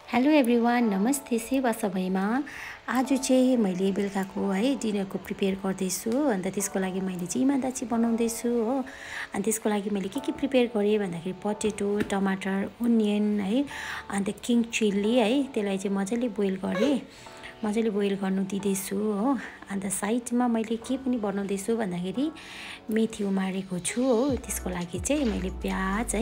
Hello everyone, नमस्ते। सेवा सबैमा। आज चाहिँ मैले बेलुकाको डिनरको प्रिपेयर गर्दैछु। अन्त त्यसको लागि मैले चाहिँ इमादाची बनाउँदैछु हो। अनि त्यसको लागि मैले के प्रिपेयर गरेँ भन्दाखेरि पोटेटो, टमाटर, ओनियन अन्त किङ चिल्ली त्यसलाई चाहिँ मजाले बोइल गरेँ। मजाले बोइल गर्नु दिँदैछु हो। अन्त साइडमा मैले के पनि बनाउँदैछु भन्दाखेरि मेथी उमारेको छु हो। त्यसको लागि चाहिँ मैले प्याज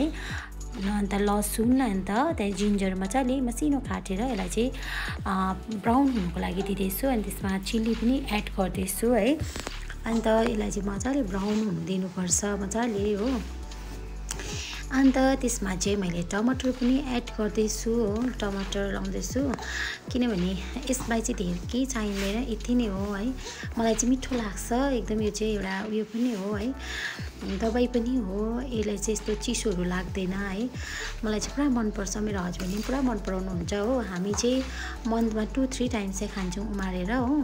अन्त लसुन अन्त त्यहाँ जिन्जर मजाले मसिनो काटेर यसलाई चाहिँ ब्राउन हुनुको लागि दिँदैछु। अनि त्यसमा चिल्ली पनि एड गर्दैछु अन्त यसलाई चाहिँ मजाले ब्राउन हुनु दिनुपर्छ मजाले हो। अन्त त्यसमा चाहिँ मैले टमाटर पनि एड गर्दैछु हो। टमाटर लाउँदैछु किनभने यसमा चाहिँ धेरै केही चाहिँदैन, यति नै हो मलाई चाहिँ मिठो लाग्छ एकदम। यो चाहिँ एउटा उयो पनि हो दबाई पनि हो। यसलाई चाहिँ यस्तो चिसोहरू लाग्दैन मलाई चाहिँ पुरा मनपर्छ। मेरो हस्बेन्डले पनि पुरा मन पराउनुहुन्छ हो। हामी चाहिँ मन्थमा 2-3 टाइम्स चाहिँ खान्छौँ उमारेर हो।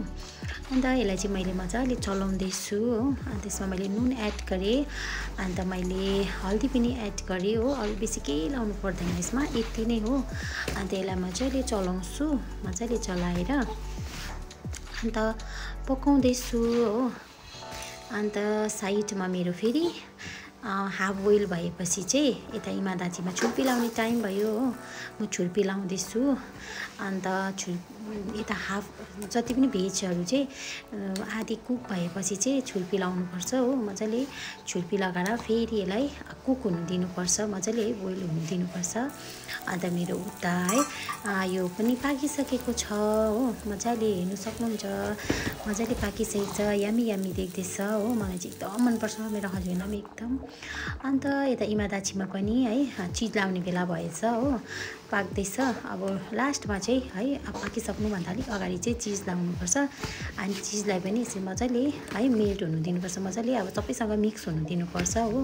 अन्त यसलाई चाहिँ मैले मजाले चलाउँदैछु हो। अनि त्यसमा मैले नुन एड गरेँ, अन्त मैले हल्दी पनि एड गरेँ हो। अरू बेसी केही लाउनु पर्दैन यसमा, यति नै हो। अन्त यसलाई मजाले चलाउँछु, मजाले चलाएर अन्त पकाउँदैछु हो। अन्त साइडमा मेरो फेरि हाफ बोइल भएपछि चाहिँ यता इमादाचीमा छुर्पी लाउने टाइम भयो हो। म छुर्पी लाउँदैछु। अन्त यता हाफ जति पनि भेजहरू चाहिँ आधी कुक भएपछि चाहिँ छुर्पी लाउनुपर्छ हो। मजाले छुर्पी लगाएर फेरि यसलाई कुक हुनु दिनुपर्छ, मजाले बोइल हुनु दिनुपर्छ। अन्त मेरो उता यो पनि पाकिसकेको छ हो। मजाले हेर्नु सक्नुहुन्छ, मजाले पाकिसकेको छ। यामी यामी देख्दैछ हो। मलाई चाहिँ एकदम मनपर्छ, मेरो हस्बेन्डलाई पनि एकदम। अन्त यता इमादाचीमा पनि चिज लाउने बेला भएछ हो, पाक्दैछ। अब लास्टमा चाहिँ अब पाकिसक्नुभन्दा अलिक अगाडि चाहिँ चिज लाउनुपर्छ। अनि चिजलाई पनि यसरी मजाले मेल्ट हुनु दिनुपर्छ, मजाले अब सबैसँग मिक्स हुनु दिनुपर्छ हो।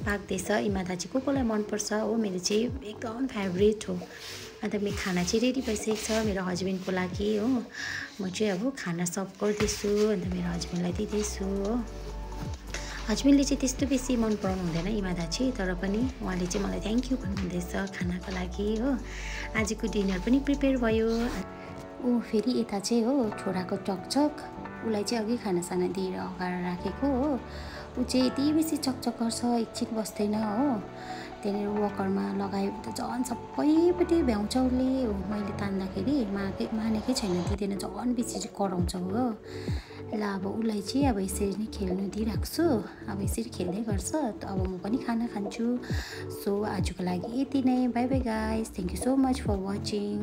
पाक्दैछ। इमादाची कसलाई मनपर्छ हो, मेरो चाहिँ एकदम फेभरेट हो। अन्त मेरो खाना चाहिँ रेडी भइसकेको छ मेरो हस्बेन्डको लागि हो। म चाहिँ अब खाना सर्भ गर्दैछु, अन्त मेरो हस्बेन्डलाई दिँदैछु हो। हस्बेन्डले चाहिँ त्यस्तो बेसी मन पराउनु हुँदैन इमादाची, तर पनि उहाँले चाहिँ मलाई थ्याङ्क यू भन्नुहुँदैछ खानाको लागि हो। आजको डिनर पनि प्रिपेयर भयो। ऊ फेरि यता चाहिँ हो छोराको चकचक, उसलाई चाहिँ अघि खानासाना दिएर अगाडि राखेको हो। ऊ चाहिँ यति बेसी चकचक गर्छ, एकछिन बस्दैन हो। त्यहाँनिर वकरमा लगायो त झन् सबैपट्टि भ्याउँछ उसले। मैले तान्दाखेरि मानेकै छैन, दिँदैन, झन् बेसी चाहिँ कराउँछ हो। ल अब उसलाई चाहिँ अब यसरी नै खेल्नु दिइरहेको छु। अब यसरी खेल्दै गर्छ, अब म पनि खाना खान्छु। सो आजको लागि यति नै। Bye bye guys, thank you so much for watching.